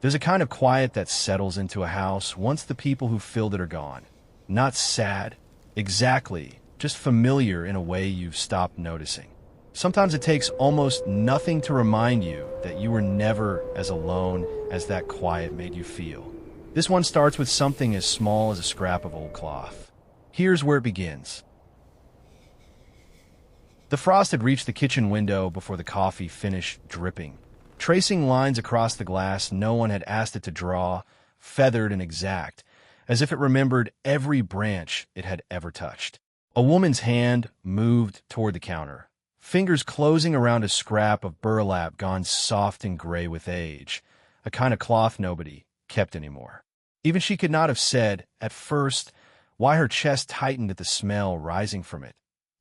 There's a kind of quiet that settles into a house once the people who filled it are gone. Not sad, exactly, just familiar in a way you've stopped noticing. Sometimes it takes almost nothing to remind you that you were never as alone as that quiet made you feel. This one starts with something as small as a scrap of old cloth. Here's where it begins. The frost had reached the kitchen window before the coffee finished dripping, tracing lines across the glass no one had asked it to draw, feathered and exact, as if it remembered every branch it had ever touched. A woman's hand moved toward the counter, fingers closing around a scrap of burlap gone soft and gray with age, a kind of cloth nobody kept anymore. Even she could not have said, at first, why her chest tightened at the smell rising from it.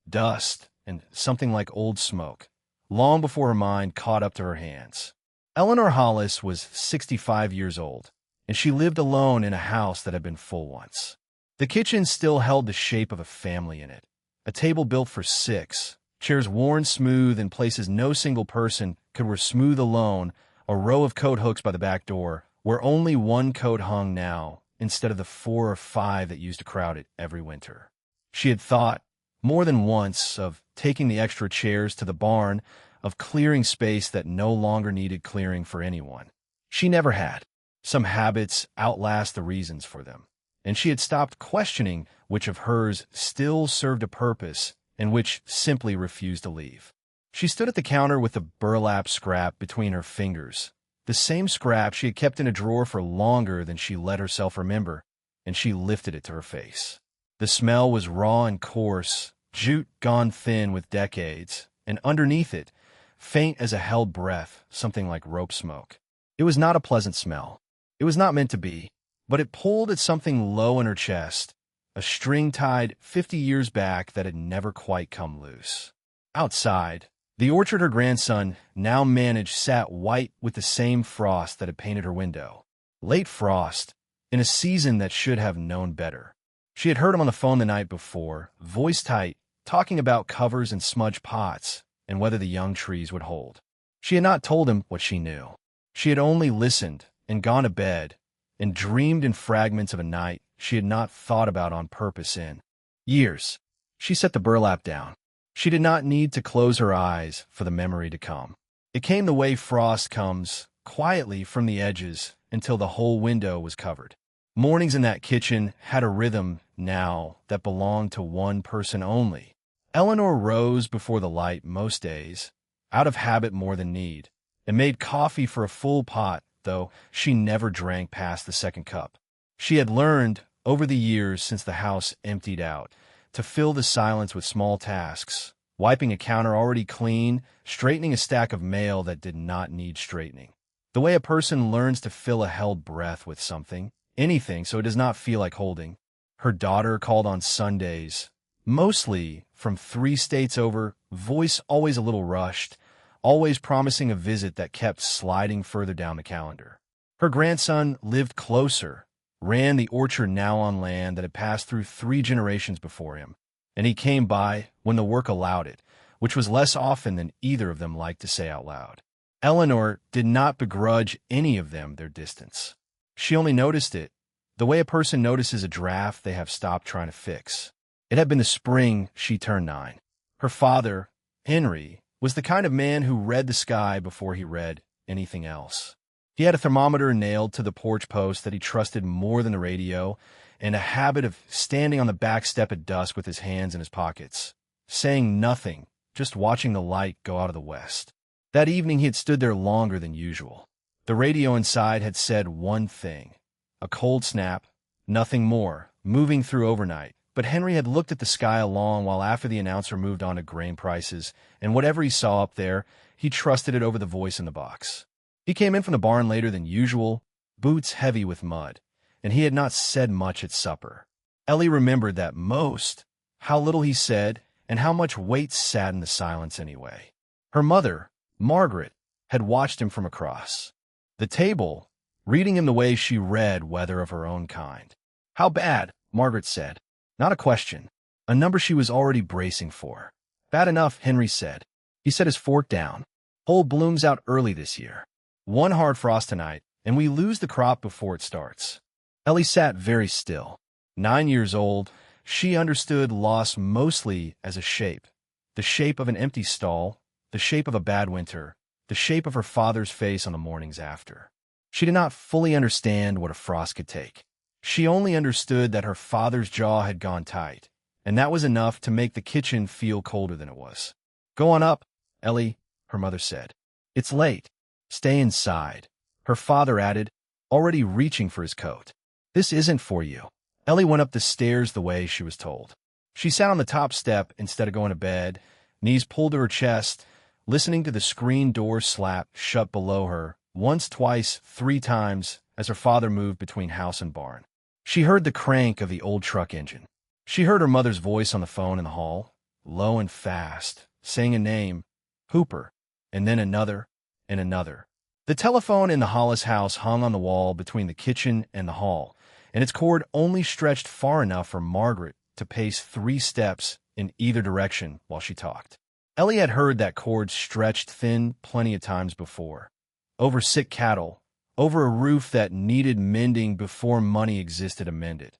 Dust and something like old smoke, long before her mind caught up to her hands. Eleanor Hollis was 65 years old, and she lived alone in a house that had been full once. The kitchen still held the shape of a family in it, a table built for 6, chairs worn smooth in places no single person could wear smooth alone, a row of coat hooks by the back door, where only one coat hung now, instead of the 4 or 5 that used to crowd it every winter. She had thought, more than once, of taking the extra chairs to the barn, of clearing space that no longer needed clearing for anyone. She never had. Some habits outlast the reasons for them, and she had stopped questioning which of hers still served a purpose and which simply refused to leave. She stood at the counter with the burlap scrap between her fingers, the same scrap she had kept in a drawer for longer than she let herself remember, and she lifted it to her face. The smell was raw and coarse, jute gone thin with decades, and underneath it, faint as a held breath, something like rope smoke. It was not a pleasant smell. It was not meant to be, but it pulled at something low in her chest, a string tied 50 years back that had never quite come loose. Outside, the orchard her grandson now managed sat white with the same frost that had painted her window. Late frost, in a season that should have known better. She had heard him on the phone the night before, voice tight, talking about covers and smudged pots and whether the young trees would hold. She had not told him what she knew. She had only listened and gone to bed and dreamed in fragments of a night she had not thought about on purpose in years. She set the burlap down. She did not need to close her eyes for the memory to come. It came the way frost comes, quietly from the edges until the whole window was covered. Mornings in that kitchen had a rhythm now that belonged to one person only. Eleanor rose before the light most days, out of habit more than need, and made coffee for a full pot, though she never drank past the second cup. She had learned, over the years since the house emptied out, to fill the silence with small tasks, wiping a counter already clean, straightening a stack of mail that did not need straightening. The way a person learns to fill a held breath with something, anything, so it does not feel like holding. Her daughter called on Sundays, mostly from 3 states over, voice always a little rushed, always promising a visit that kept sliding further down the calendar. Her grandson lived closer, ran the orchard now on land that had passed through 3 generations before him, and he came by when the work allowed it, which was less often than either of them liked to say out loud. Eleanor did not begrudge any of them their distance. She only noticed it, the way a person notices a draft they have stopped trying to fix. It had been the spring she turned 9. Her father, Henry, was the kind of man who read the sky before he read anything else. He had a thermometer nailed to the porch post that he trusted more than the radio, and a habit of standing on the back step at dusk with his hands in his pockets, saying nothing, just watching the light go out of the west. That evening he had stood there longer than usual. The radio inside had said one thing, a cold snap, nothing more, moving through overnight. But Henry had looked at the sky along while after the announcer moved on to grain prices, and whatever he saw up there, he trusted it over the voice in the box. He came in from the barn later than usual, boots heavy with mud, and he had not said much at supper. Ellie remembered that most, how little he said, and how much weight sat in the silence anyway. Her mother, Margaret, had watched him from across the table, reading him the way she read weather of her own kind. "How bad?" Margaret said. Not a question, a number she was already bracing for. "Bad enough," Henry said. He set his fork down. "Whole blooms out early this year. 1 hard frost tonight, and we lose the crop before it starts. Ellie sat very still. 9 years old, she understood loss mostly as a shape. The shape of an empty stall, the shape of a bad winter, the shape of her father's face on the mornings after. She did not fully understand what a frost could take. She only understood that her father's jaw had gone tight, and that was enough to make the kitchen feel colder than it was. "Go on up, Ellie," her mother said. "It's late. Stay inside," her father added, already reaching for his coat. "This isn't for you." Ellie went up the stairs the way she was told. She sat on the top step instead of going to bed, knees pulled to her chest, listening to the screen door slap shut below her, once, twice, 3 times, as her father moved between house and barn. She heard the crank of the old truck engine. She heard her mother's voice on the phone in the hall, low and fast, saying a name, Hooper, and then another, and another. The telephone in the Hollis house hung on the wall between the kitchen and the hall, and its cord only stretched far enough for Margaret to pace 3 steps in either direction while she talked. Ellie had heard that cord stretched thin plenty of times before. Over sick cattle, over a roof that needed mending before money existed to mend it.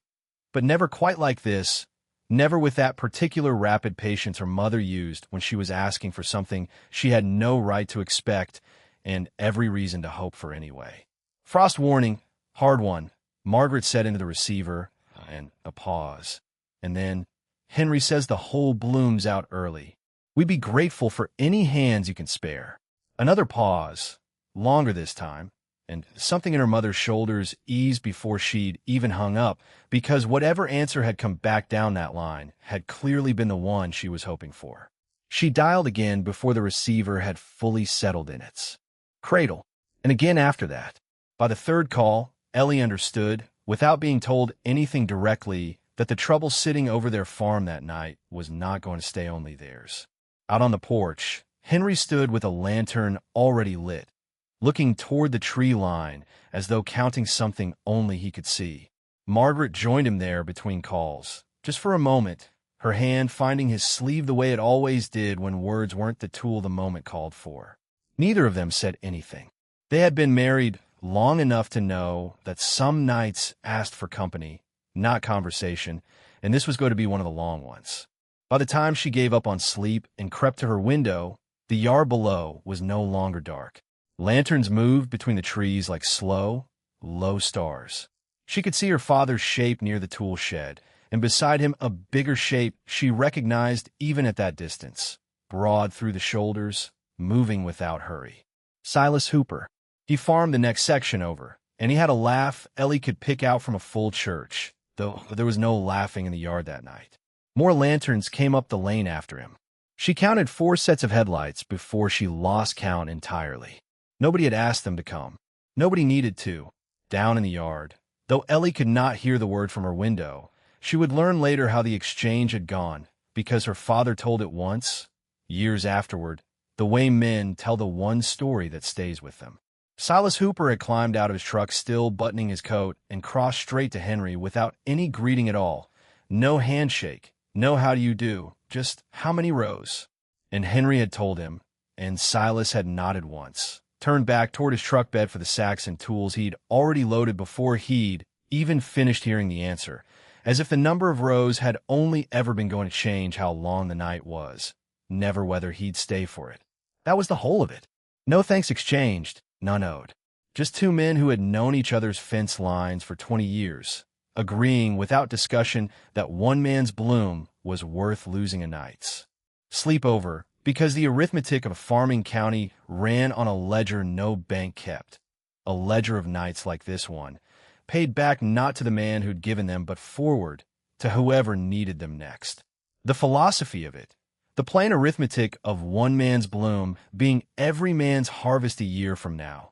But never quite like this, never with that particular rapid patience her mother used when she was asking for something she had no right to expect and every reason to hope for anyway. "Frost warning, hard one," Margaret said into the receiver, and a pause. And then, "Henry says the whole bloom's out early. We'd be grateful for any hands you can spare." Another pause, longer this time, and something in her mother's shoulders eased before she'd even hung up, because whatever answer had come back down that line had clearly been the one she was hoping for. She dialed again before the receiver had fully settled in its cradle, and again after that. By the 3rd call, Ellie understood, without being told anything directly, that the trouble sitting over their farm that night was not going to stay only theirs. Out on the porch, Henry stood with a lantern already lit, looking toward the tree line as though counting something only he could see. Margaret joined him there between calls, just for a moment, her hand finding his sleeve the way it always did when words weren't the tool the moment called for. Neither of them said anything. They had been married long enough to know that some nights asked for company, not conversation, and this was going to be one of the long ones. By the time she gave up on sleep and crept to her window, the yard below was no longer dark. Lanterns moved between the trees like slow, low stars. She could see her father's shape near the tool shed, and beside him a bigger shape she recognized even at that distance, broad through the shoulders, moving without hurry. Silas Hooper. He farmed the next section over, and he had a laugh Ellie could pick out from a full church, though there was no laughing in the yard that night. More lanterns came up the lane after him. She counted 4 sets of headlights before she lost count entirely. Nobody had asked them to come. Nobody needed to. Down in the yard, though Ellie could not hear the word from her window, she would learn later how the exchange had gone, because her father told it once, years afterward, the way men tell the one story that stays with them. Silas Hooper had climbed out of his truck still buttoning his coat and crossed straight to Henry without any greeting at all. No handshake, no how do you do, just how many rows. And Henry had told him, and Silas had nodded once, turned back toward his truck bed for the sacks and tools he'd already loaded before he'd even finished hearing the answer, as if the number of rows had only ever been going to change how long the night was, never whether he'd stay for it. That was the whole of it. No thanks exchanged, none owed. Just 2 men who had known each other's fence lines for 20 years, agreeing without discussion that one man's bloom was worth losing a night's sleep over, because the arithmetic of a farming county ran on a ledger no bank kept, a ledger of nights like this one, paid back not to the man who'd given them but forward to whoever needed them next. The philosophy of it, the plain arithmetic of one man's bloom being every man's harvest a year from now,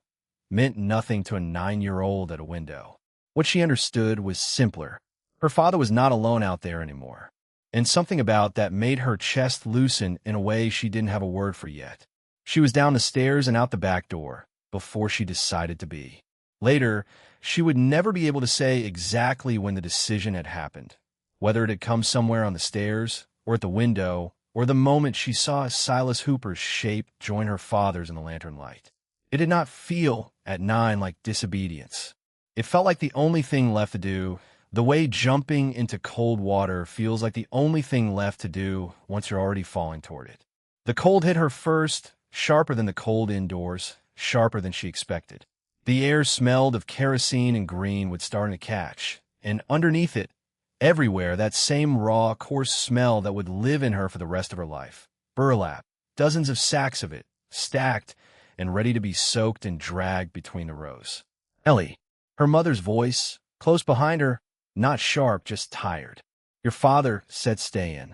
meant nothing to a 9-year-old at a window. What she understood was simpler. Her father was not alone out there anymore, and something about that made her chest loosen in a way she didn't have a word for yet. She was down the stairs and out the back door before she decided to be. Later, she would never be able to say exactly when the decision had happened, whether it had come somewhere on the stairs or at the window, or the moment she saw Silas Hooper's shape join her father's in the lantern light. It did not feel at 9 like disobedience. It felt like the only thing left to do, the way jumping into cold water feels like the only thing left to do once you're already falling toward it. The cold hit her first, sharper than the cold indoors, sharper than she expected. The air smelled of kerosene and green was starting to catch, and underneath it, everywhere, that same raw, coarse smell that would live in her for the rest of her life. Burlap, dozens of sacks of it, stacked and ready to be soaked and dragged between the rows. Ellie, her mother's voice, close behind her, not sharp, just tired. Your father said stay in.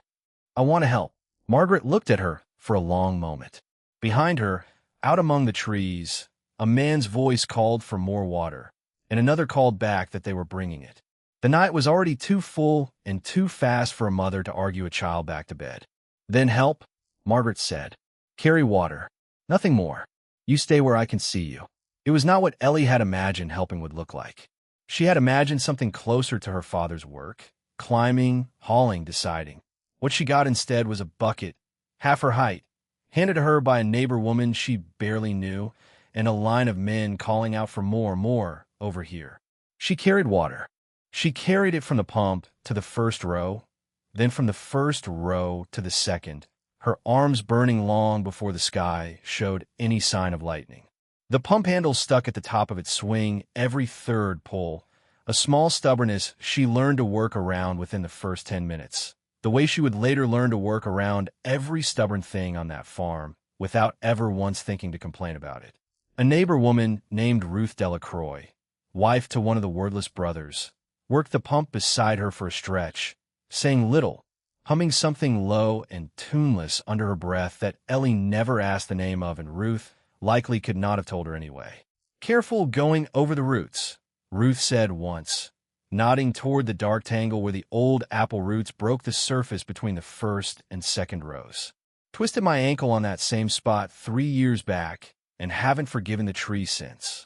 I want to help. Margaret looked at her for a long moment. Behind her, out among the trees, a man's voice called for more water, and another called back that they were bringing it. The night was already too full and too fast for a mother to argue a child back to bed. Then help, Margaret said. Carry water. Nothing more. You stay where I can see you. It was not what Ellie had imagined helping would look like. She had imagined something closer to her father's work, climbing, hauling, deciding. What she got instead was a bucket, half her height, handed to her by a neighbor woman she barely knew, and a line of men calling out for more, over here. She carried water. She carried it from the pump to the first row, then from the first row to the second, her arms burning long before the sky showed any sign of lightning. The pump handle stuck at the top of its swing every third pull, a small stubbornness she learned to work around within the first 10 minutes, the way she would later learn to work around every stubborn thing on that farm without ever once thinking to complain about it. A neighbor woman named Ruth Delacroix, wife to one of the wordless brothers, worked the pump beside her for a stretch, saying little, humming something low and tuneless under her breath that Ellie never asked the name of, and Ruth likely could not have told her anyway. Careful going over the roots, Ruth said once, nodding toward the dark tangle where the old apple roots broke the surface between the first and second rows. Twisted my ankle on that same spot 3 years back and haven't forgiven the tree since.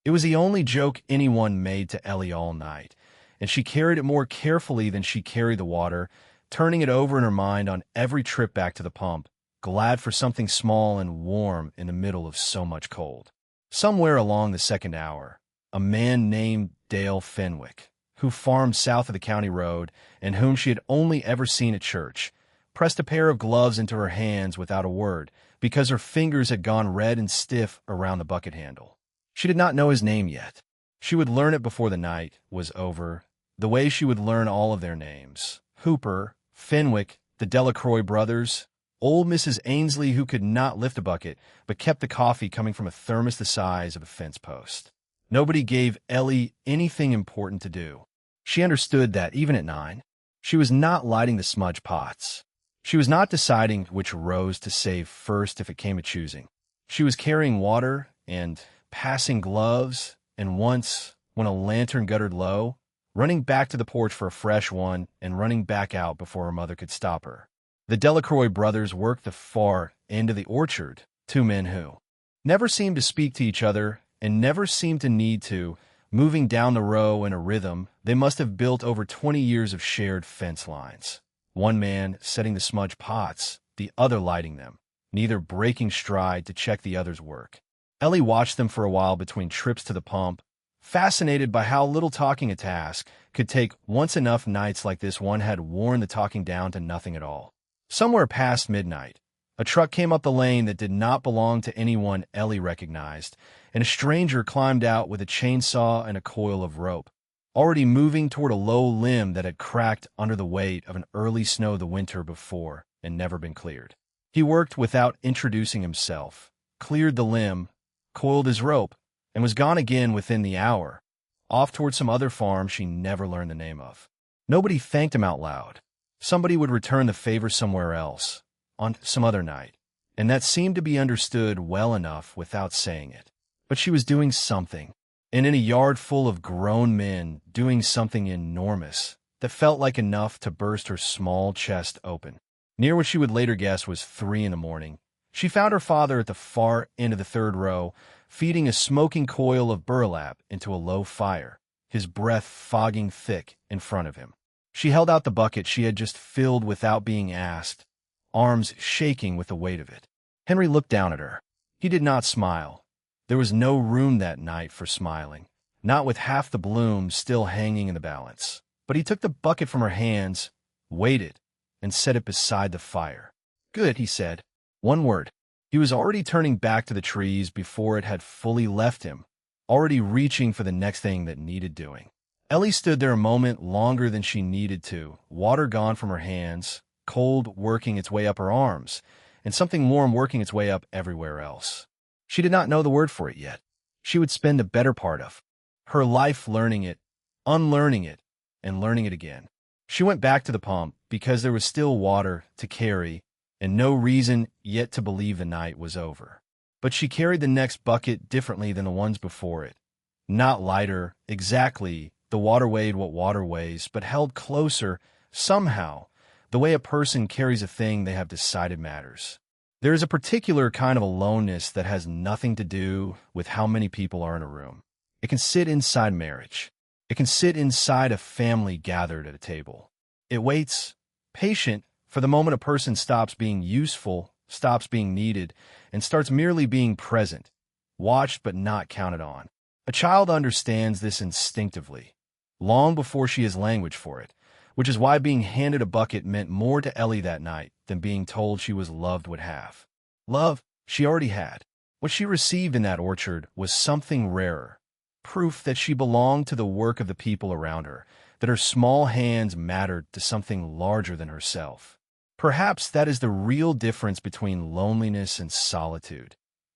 It was the only joke anyone made to Ellie all night, and she carried it more carefully than she carried the water, turning it over in her mind on every trip back to the pump, glad for something small and warm in the middle of so much cold. Somewhere along the second hour, a man named Dale Fenwick, who farmed south of the county road and whom she had only ever seen at church, pressed a pair of gloves into her hands without a word because her fingers had gone red and stiff around the bucket handle. She did not know his name yet. She would learn it before the night was over, the way she would learn all of their names. Hooper, Fenwick, the Delacroix brothers, old Mrs. Ainsley who could not lift a bucket but kept the coffee coming from a thermos the size of a fence post. Nobody gave Ellie anything important to do. She understood that even at 9, she was not lighting the smudge pots. She was not deciding which rows to save first if it came to choosing. She was carrying water and passing gloves, and once, when a lantern guttered low, running back to the porch for a fresh one and running back out before her mother could stop her. The Delacroix brothers worked the far end of the orchard, 2 men who never seemed to speak to each other and never seemed to need to, moving down the row in a rhythm they must have built over 20 years of shared fence lines. One man setting the smudge pots, the other lighting them, neither breaking stride to check the other's work. Ellie watched them for a while between trips to the pump, fascinated by how little talking a task could take once enough nights like this one had worn the talking down to nothing at all. Somewhere past midnight, a truck came up the lane that did not belong to anyone Ellie recognized, and a stranger climbed out with a chainsaw and a coil of rope, already moving toward a low limb that had cracked under the weight of an early snow the winter before and never been cleared. He worked without introducing himself, cleared the limb, coiled his rope, and was gone again within the hour, off toward some other farm she never learned the name of. Nobody thanked him out loud. Somebody would return the favor somewhere else, on some other night, and that seemed to be understood well enough without saying it. But she was doing something, and in a yard full of grown men doing something enormous that felt like enough to burst her small chest open. Near what she would later guess was 3 in the morning, she found her father at the far end of the third row, feeding a smoking coil of burlap into a low fire, his breath fogging thick in front of him. She held out the bucket she had just filled without being asked, arms shaking with the weight of it. Henry looked down at her. He did not smile. There was no room that night for smiling, not with half the bloom still hanging in the balance. But he took the bucket from her hands, waited, and set it beside the fire. "Good," he said. One word. He was already turning back to the trees before it had fully left him, already reaching for the next thing that needed doing. Ellie stood there a moment longer than she needed to, water gone from her hands, cold working its way up her arms, and something warm working its way up everywhere else. She did not know the word for it yet. She would spend the better part of her life learning it, unlearning it, and learning it again. She went back to the pump because there was still water to carry and no reason yet to believe the night was over. But she carried the next bucket differently than the ones before it. Not lighter, exactly, the water weighed what water weighs, but held closer, somehow, the way a person carries a thing they have decided matters. There is a particular kind of aloneness that has nothing to do with how many people are in a room. It can sit inside marriage. It can sit inside a family gathered at a table. It waits, patient, for the moment a person stops being useful, stops being needed, and starts merely being present, watched but not counted on. A child understands this instinctively, long before she has language for it, which is why being handed a bucket meant more to Ellie that night than being told she was loved would have. Love she already had. What she received in that orchard was something rarer, proof that she belonged to the work of the people around her, that her small hands mattered to something larger than herself. Perhaps that is the real difference between loneliness and solitude.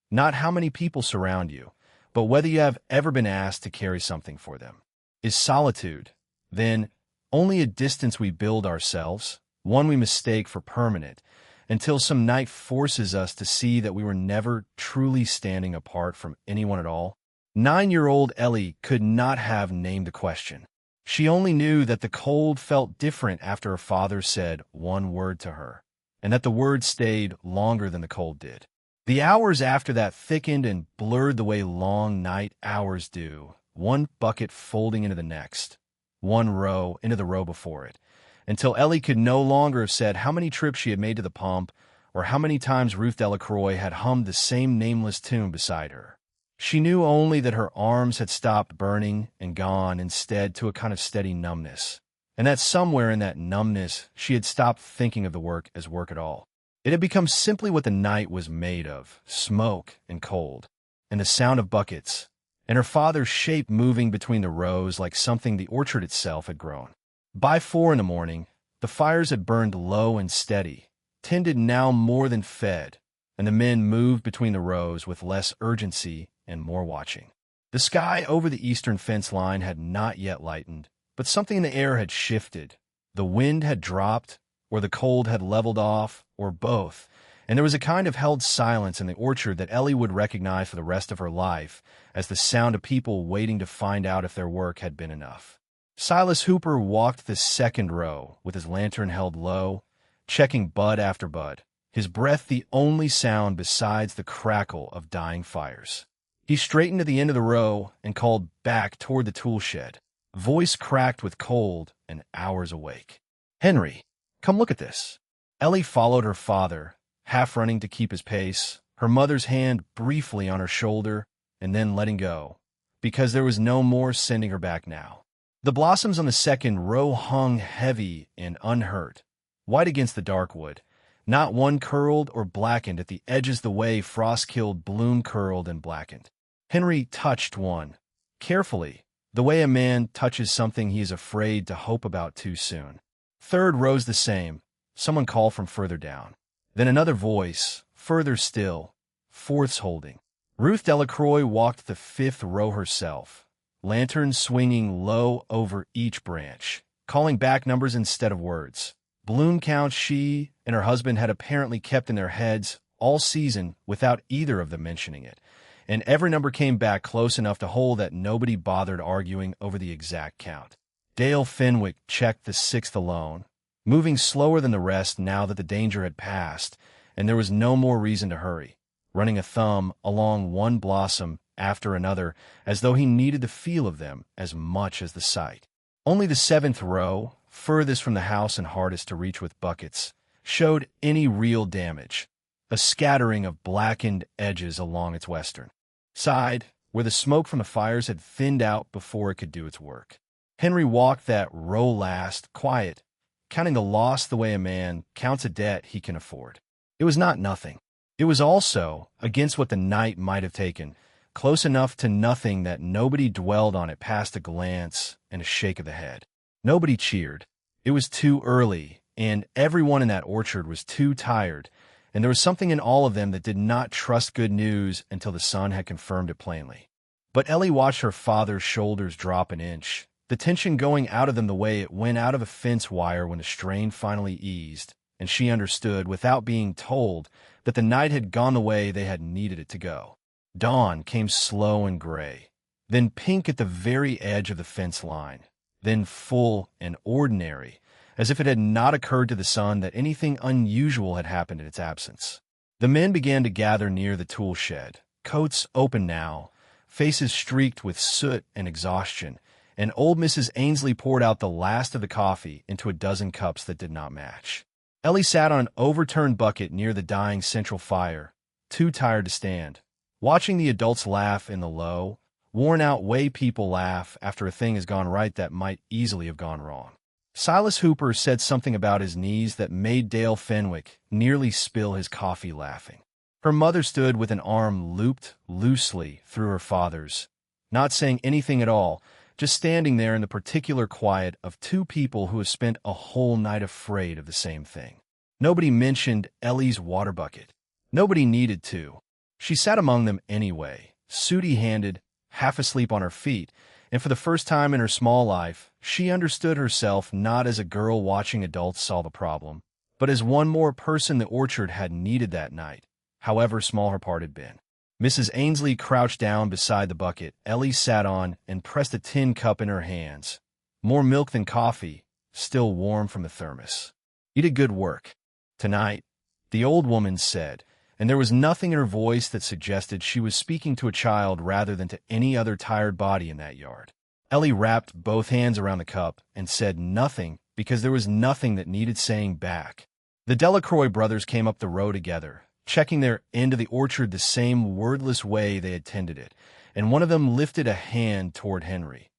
Not how many people surround you, but whether you have ever been asked to carry something for them. Is solitude, then, only a distance we build ourselves, one we mistake for permanent, until some night forces us to see that we were never truly standing apart from anyone at all? 9-year-old Ellie could not have named the question. She only knew that the cold felt different after her father said one word to her, and that the word stayed longer than the cold did. The hours after that thickened and blurred the way long night hours do, one bucket folding into the next, one row into the row before it, until Ellie could no longer have said how many trips she had made to the pump or how many times Ruth Delacroix had hummed the same nameless tune beside her. She knew only that her arms had stopped burning and gone instead to a kind of steady numbness, and that somewhere in that numbness she had stopped thinking of the work as work at all. It had become simply what the night was made of, smoke and cold, and the sound of buckets, and her father's shape moving between the rows like something the orchard itself had grown. By 4 a.m, the fires had burned low and steady, tended now more than fed, and the men moved between the rows with less urgency and more watching. The sky over the eastern fence line had not yet lightened, but something in the air had shifted. The wind had dropped, or the cold had leveled off, or both, and there was a kind of held silence in the orchard that Ellie would recognize for the rest of her life as the sound of people waiting to find out if their work had been enough. Silas Hooper walked the second row with his lantern held low, checking bud after bud, his breath the only sound besides the crackle of dying fires. He straightened to the end of the row and called back toward the tool shed, voice cracked with cold and hours awake. "Henry, come look at this." Ellie followed her father, half running to keep his pace, her mother's hand briefly on her shoulder and then letting go, because there was no more sending her back now. The blossoms on the second row hung heavy and unhurt, white against the dark wood, not one curled or blackened at the edges the way frost-killed bloom curled and blackened. Henry touched one, carefully, the way a man touches something he is afraid to hope about too soon. Third rose the same, someone called from further down. Then another voice, further still, fourth's holding. Ruth Delacroix walked the fifth row herself, lantern swinging low over each branch, calling back numbers instead of words. Bloom counts she and her husband had apparently kept in their heads all season without either of them mentioning it, and every number came back close enough to hold that nobody bothered arguing over the exact count. Dale Fenwick checked the sixth alone, moving slower than the rest now that the danger had passed, and there was no more reason to hurry, running a thumb along one blossom after another as though he needed the feel of them as much as the sight. Only the seventh row, furthest from the house and hardest to reach with buckets, showed any real damage, a scattering of blackened edges along its western. side, where the smoke from the fires had thinned out before it could do its work. Henry walked that row last, quiet, counting the loss the way a man counts a debt he can afford. It was not nothing. It was also, against what the night might have taken, close enough to nothing that nobody dwelled on it past a glance and a shake of the head. Nobody cheered. It was too early, and everyone in that orchard was too tired, and there was something in all of them that did not trust good news until the sun had confirmed it plainly. But Ellie watched her father's shoulders drop an inch, the tension going out of them the way it went out of a fence wire when the strain finally eased, and she understood, without being told, that the night had gone the way they had needed it to go. Dawn came slow and gray, then pink at the very edge of the fence line, then full and ordinary, as if it had not occurred to the sun that anything unusual had happened in its absence. The men began to gather near the tool shed, coats open now, faces streaked with soot and exhaustion, and old Mrs. Ainsley poured out the last of the coffee into a dozen cups that did not match. Ellie sat on an overturned bucket near the dying central fire, too tired to stand, watching the adults laugh in the low, worn-out way people laugh after a thing has gone right that might easily have gone wrong. Silas Hooper said something about his knees that made Dale Fenwick nearly spill his coffee laughing. Her mother stood with an arm looped loosely through her father's, not saying anything at all, just standing there in the particular quiet of two people who have spent a whole night afraid of the same thing. Nobody mentioned Ellie's water bucket. Nobody needed to. She sat among them anyway, sooty-handed, half asleep on her feet, and for the first time in her small life, she understood herself not as a girl watching adults solve a problem, but as one more person the orchard had needed that night, however small her part had been. Mrs. Ainsley crouched down beside the bucket Ellie sat on and pressed a tin cup in her hands. More milk than coffee, still warm from the thermos. "You did good work tonight," the old woman said, and there was nothing in her voice that suggested she was speaking to a child rather than to any other tired body in that yard. Ellie wrapped both hands around the cup and said nothing because there was nothing that needed saying back. The Delacroix brothers came up the row together, checking their end of the orchard the same wordless way they had tended it, and one of them lifted a hand toward Henry.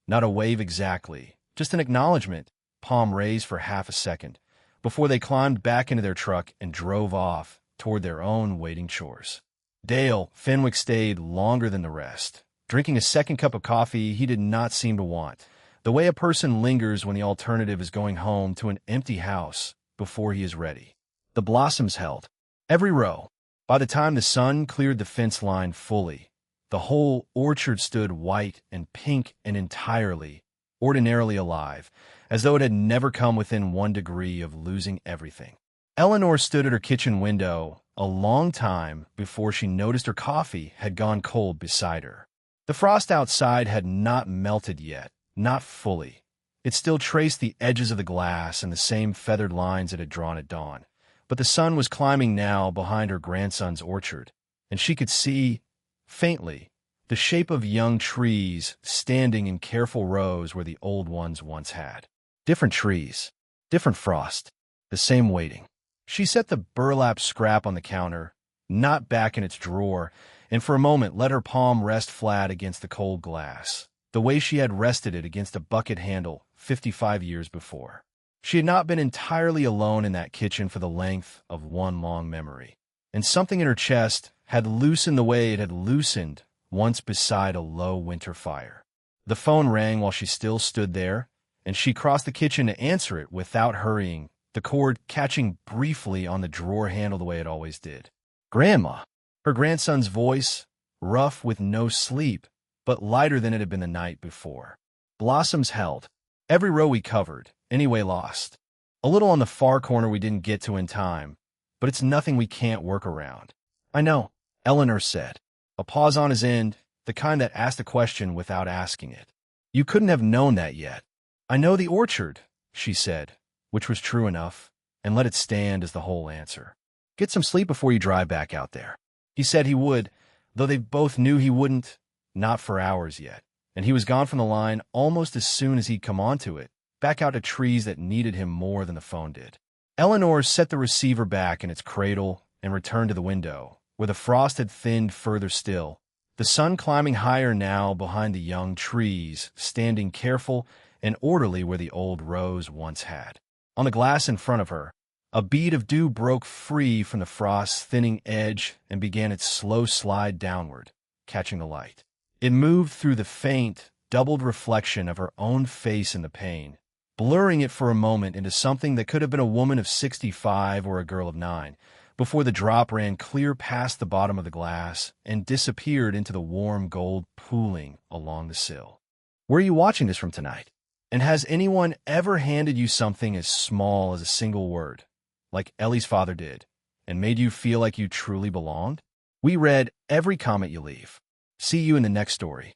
Not a wave exactly, just an acknowledgement, palm raised for half a second, before they climbed back into their truck and drove off toward their own waiting chores. Dale Fenwick stayed longer than the rest, drinking a second cup of coffee he did not seem to want, the way a person lingers when the alternative is going home to an empty house before he is ready. The blossoms held. Every row. By the time the sun cleared the fence line fully, the whole orchard stood white and pink and entirely, ordinarily alive, as though it had never come within 1 degree of losing everything. Eleanor stood at her kitchen window a long time before she noticed her coffee had gone cold beside her. The frost outside had not melted yet, not fully. It still traced the edges of the glass and the same feathered lines it had drawn at dawn. But the sun was climbing now behind her grandson's orchard, and she could see, faintly, the shape of young trees standing in careful rows where the old ones once had. Different trees, different frost, the same waiting. She set the burlap scrap on the counter, not back in its drawer, and for a moment let her palm rest flat against the cold glass, the way she had rested it against a bucket handle 55 years before. She had not been entirely alone in that kitchen for the length of one long memory, and something in her chest had loosened the way it had loosened once beside a low winter fire. The phone rang while she still stood there, and she crossed the kitchen to answer it without hurrying, the cord catching briefly on the drawer handle the way it always did. "Grandma!" Her grandson's voice, rough with no sleep, but lighter than it had been the night before. Blossoms held. Every row we covered, anyway lost. A little on the far corner we didn't get to in time, but it's nothing we can't work around. "I know," Eleanor said. A pause on his end, the kind that asked a question without asking it. "You couldn't have known that yet." "I know the orchard," she said, which was true enough, and let it stand as the whole answer. "Get some sleep before you drive back out there." He said he would, though they both knew he wouldn't, not for hours yet, and he was gone from the line almost as soon as he'd come onto it, back out to trees that needed him more than the phone did. Eleanor set the receiver back in its cradle and returned to the window, where the frost had thinned further still, the sun climbing higher now behind the young trees, standing careful and orderly where the old rose once had. On the glass in front of her, a bead of dew broke free from the frost's thinning edge and began its slow slide downward, catching the light. It moved through the faint, doubled reflection of her own face in the pane, blurring it for a moment into something that could have been a woman of 65 or a girl of 9, before the drop ran clear past the bottom of the glass and disappeared into the warm gold pooling along the sill. Where are you watching this from tonight? And has anyone ever handed you something as small as a single word, like Ellie's father did, and made you feel like you truly belonged? We read every comment you leave. See you in the next story.